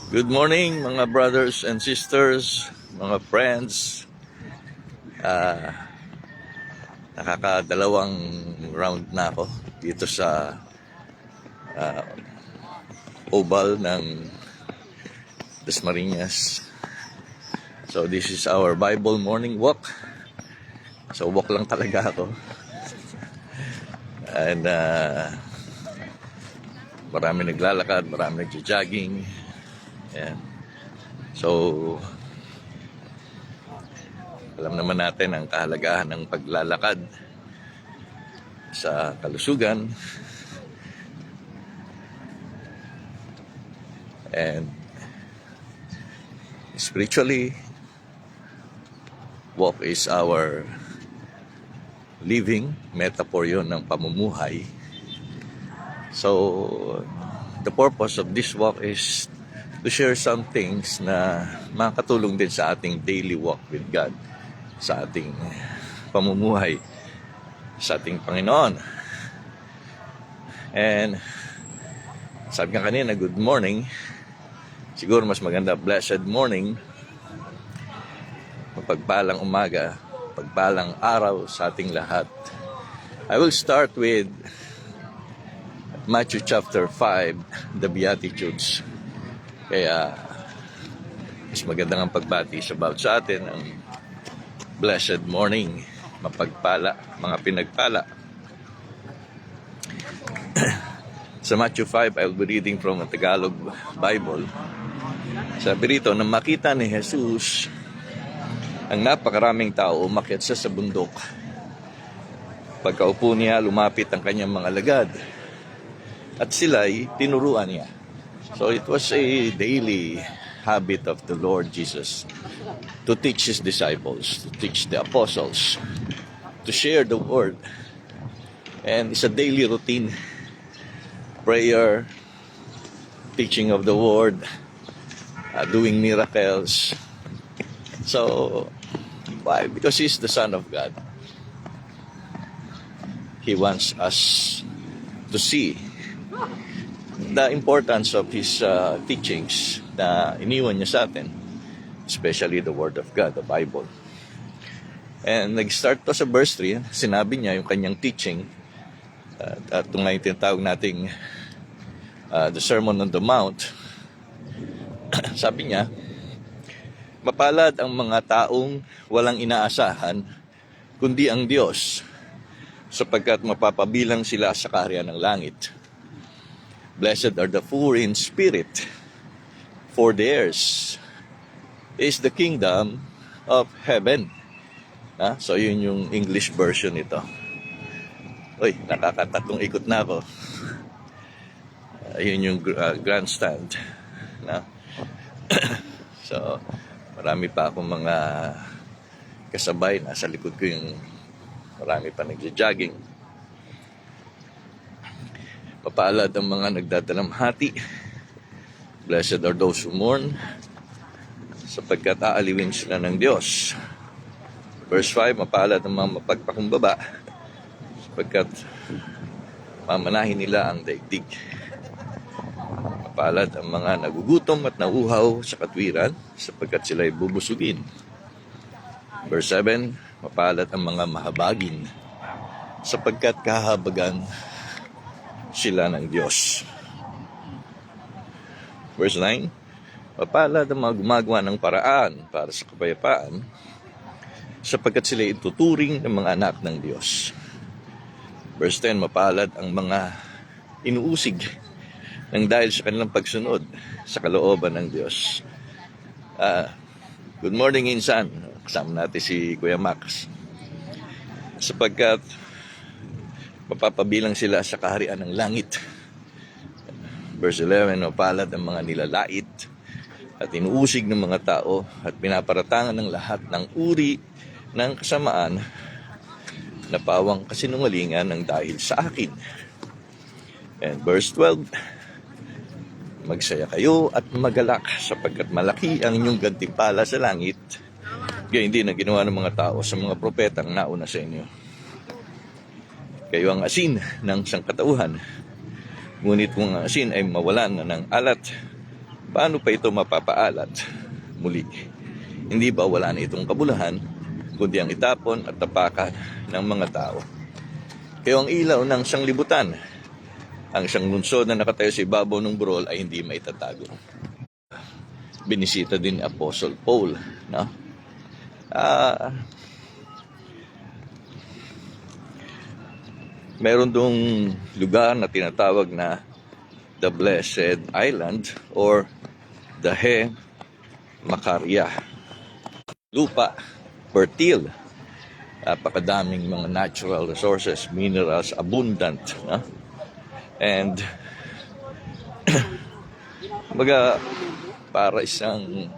Good morning mga brothers and sisters, mga friends. Nakakadalawang round na ako dito sa oval ng Dasmariñas. So this is our Bible morning walk. So walk lang talaga ako. And marami naglalakad, marami nagja-jogging. Ayan. So, alam naman natin ang kahalagahan ng paglalakad sa kalusugan. And spiritually, walk is our living, metaphor yun ng pamumuhay. So, the purpose of this walk is to share some things na makakatulong din sa ating daily walk with God, sa ating pamumuhay, sa ating Panginoon. And sabi nga kanina, good morning. Siguro mas maganda, blessed morning. Mapagpalang umaga, pagpalang araw sa ating lahat. I will start with Matthew chapter 5, the Beatitudes. Kaya mas magandang ang pagbati sa atin ang blessed morning, mapagpala, mga pinagpala. Sa Matthew 5, I will be reading from the Tagalog Bible. Sabi rito, nang makita ni Jesus ang napakaraming tao, umakyat siya sa bundok. Pagkaupo niya, lumapit ang kanyang mga alagad at sila'y tinuruan niya. So it was a daily habit of the Lord Jesus to teach His disciples, to teach the apostles, to share the word. And it's a daily routine. Prayer, teaching of the word, doing miracles. So, why? Because He's the Son of God. He wants us to see the importance of His teachings na iniwan niya sa atin, especially the Word of God, the Bible. And nag-start to sa verse 3, sinabi niya yung kanyang teaching, at ito nga yung tinatawag nating the Sermon on the Mount. Sabi niya, mapalad ang mga taong walang inaasahan, kundi ang Diyos, sapagkat mapapabilang sila sa kaharian ng langit. Blessed are the poor in spirit, for theirs is the kingdom of heaven. So yun yung English version nito. Uy, nakakatatlong ikot na ako. Yun yung grandstand. So, marami pa akong mga kasabay. Nasa likod ko yung marami pa nagja-jogging. Mapalad ang mga nagdadalamhati. Blessed are those who mourn, sapagkat aaliwin sila ng Diyos. Verse 5, mapalad ang mga mapagpakumbaba, sapagkat mamanahin nila ang daigdig. Mapalad ang mga nagugutom at nauuhaw sa katwiran, sapagkat sila'y bubusugin. Verse 7, mapalad ang mga mahabagin, sapagkat kahabagan sila ng Diyos. Verse 9, mapalad ang mga gumagawa ng paraan para sa kapayapaan, sapagkat sila ituturing ng mga anak ng Diyos. Verse 10, mapalad ang mga inuusig ng dahil sa kanilang pagsunod sa kalooban ng Diyos. Good morning, insan. Kasama natin si Kuya Max. Sapagkat mapapabilang sila sa kaharian ng langit. Verse 11, mapalad ang mga nilalait at inuusig ng mga tao at pinaparatangan ng lahat ng uri ng kasamaan na pawang kasinungalingan ng dahil sa akin. And verse 12, magsaya kayo at magalak sapagkat malaki ang inyong gantimpala sa langit. Kaya hindi na ginawa ng mga tao sa mga propetang nauna sa inyo. Kayo ang asin ng sangkatauhan. Ngunit kung ang asin ay mawalan na ng alat, paano pa ito mapapaalat muli? Hindi ba wala na itong kabuluhan, kundi ang itapon at tapakan ng mga tao? Kayo ang ilaw ng sanglibutan. Ang siyang lungsod na nakatayo sa ibabaw ng burol ay hindi maitatago. Binisita din ni Apostle Paul, no? Meron dong lugar na tinatawag na the Blessed Island or the He Macaria. Lupa, fertile, napakadaming mga natural resources, minerals, abundant, no? And baga para isang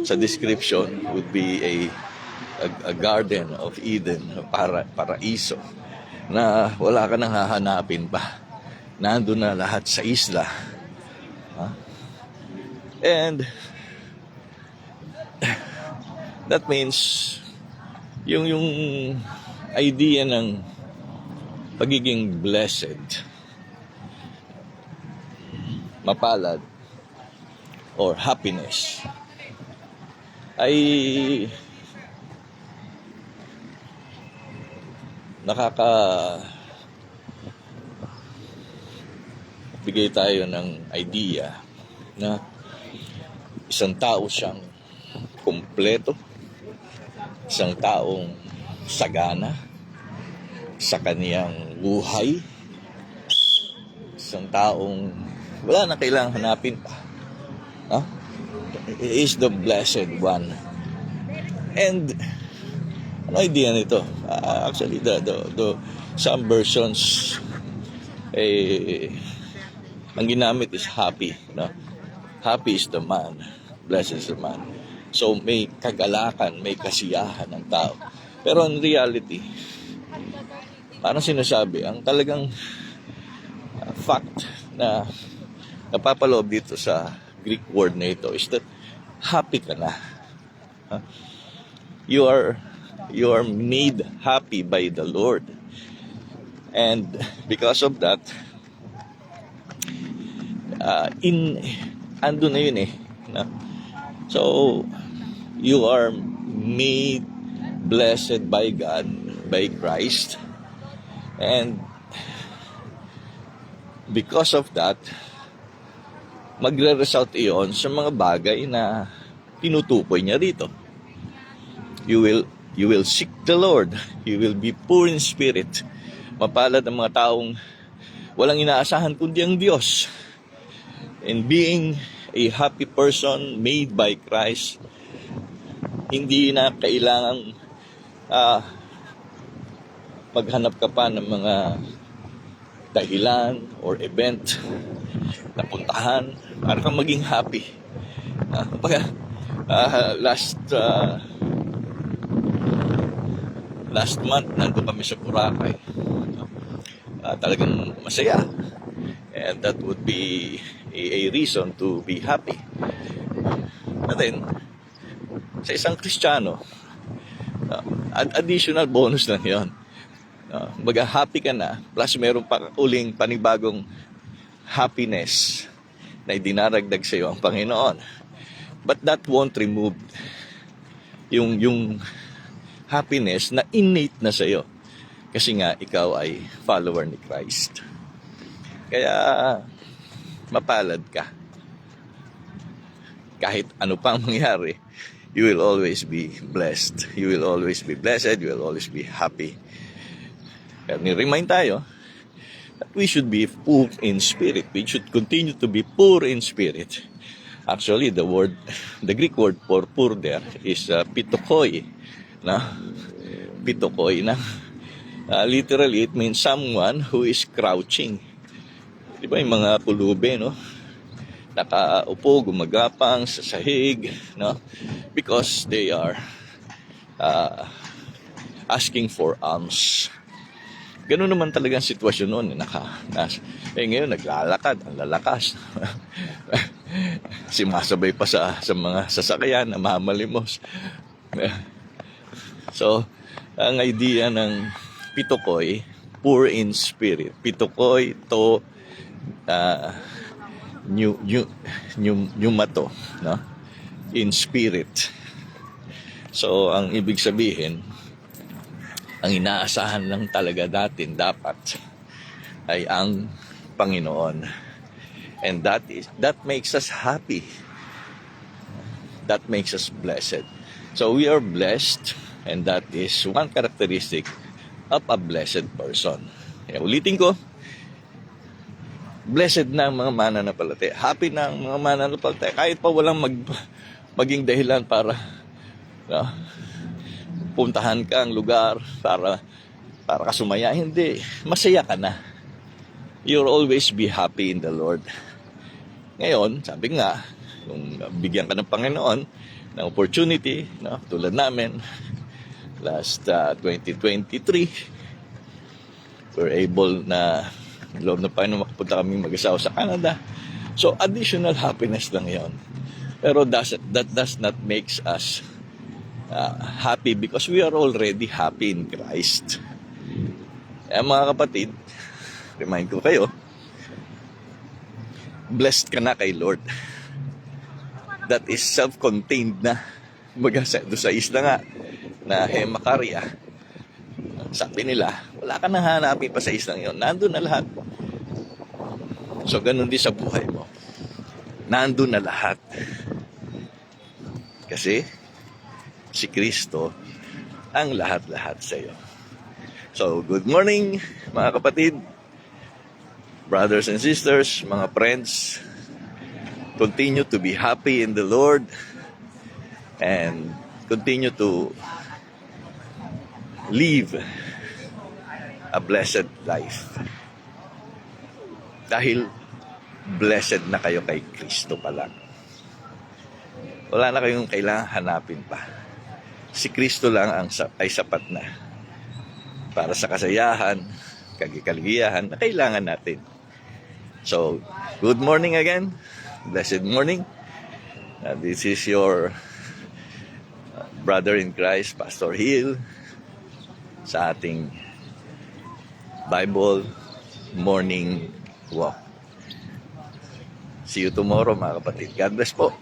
sa description would be a garden of Eden, paraiso na wala ka nang hahanapin pa. Nandun na lahat sa isla. And that means yung idea ng pagiging blessed, mapalad, or happiness ay bigay tayo ng idea na isang tao siyang kumpleto, isang taong sagana sa kaniyang buhay, isang taong wala na kailangang hanapin pa. He is the blessed one. And ano idea nito? Actually, the some versions ang ginamit is happy, no? Happy is the man, blessed is the man. So may kagalakan, may kasiyahan ng tao. Pero in reality, parang sinasabi, ang talagang fact na napapaloob dito sa Greek word na ito is that happy ka na. You are made happy by the Lord. And because of that, ando na yun eh. No? So, you are made blessed by God, by Christ. And because of that, magre-result iyon sa mga bagay na tinutukoy niya dito. You will seek the Lord. You will be poor in spirit. Mapalad ang mga taong walang inaasahan kundi ang Diyos. And being a happy person made by Christ, hindi na kailangang maghanap ka pa ng mga dahilan or event na puntahan para kang maging happy. Last month, nandun kami sa Boracay. Talagang masaya. And that would be a reason to be happy. But then, sa isang Kristiyano, additional bonus lang yun. Baga happy ka na, plus meron pa uling panibagong happiness na idinaragdag sa iyo ang Panginoon. But that won't remove yung happiness na innate na sa iyo. Kasi nga, ikaw ay follower ni Christ. Kaya, mapalad ka. Kahit ano pang mangyari, you will always be blessed. You will always be blessed. You will always be happy. Kaya ni-remind tayo that we should be poor in spirit. We should continue to be poor in spirit. Actually, the Greek word for poor there is pitokoi. Pitokoi na. Literally, it means someone who is crouching. Di ba yung mga pulube, no? Nakaupo, gumagapang sa sahig, no? Because they are asking for alms. Ganun naman talaga ang sitwasyon noon. Ngayon, naglalakad, ang lalakas. Simasabay pa sa mga sasakyan na mamalimos. So, ang idea ng pitokoy poor in spirit. Pitokoi to pneumato, no? In spirit. So, ang ibig sabihin, ang inaasahan lang talaga natin dapat ay ang Panginoon. And that makes us happy. That makes us blessed. So we are blessed, and that is one characteristic of a blessed person. Kaya ulitin ko, blessed na ang mga mananampalataya. Happy na ang mga mananampalataya. Kahit pa walang maging dahilan para puntahan ka ang lugar para ka sumaya. Hindi. Masaya ka na. You'll always be happy in the Lord. Ngayon, sabi nga, kung bigyan ka ng Panginoon ng opportunity, no, tulad namin, last 2023, we're able na, loob na Panginoon, makapunta kami mag-asawa sa Canada. So, additional happiness lang yon. Pero that does not makes us happy because we are already happy in Christ. Kaya mga kapatid, remind ko kayo, blessed ka na kay Lord. That is self-contained na. Doon sa isla nga na Hemacaria, sabi nila, wala ka nang hanapin pa sa islang yun. Nandun na lahat. So, ganun din sa buhay mo. Nandun na lahat. Kasi, si Kristo ang lahat-lahat sa iyo. So, good morning, mga kapatid, brothers and sisters, mga friends. Continue to be happy in the Lord and continue to live a blessed life. Dahil blessed na kayo kay Kristo pa lang. Wala na kayong kailangan hanapin pa. Si Kristo lang ay sapat na para sa kasayahan, kagikaligayahan na kailangan natin. So, good morning again. Blessed morning. This is your brother in Christ, Pastor Hill, sa ating Bible morning walk. See you tomorrow, mga kapatid. God bless po.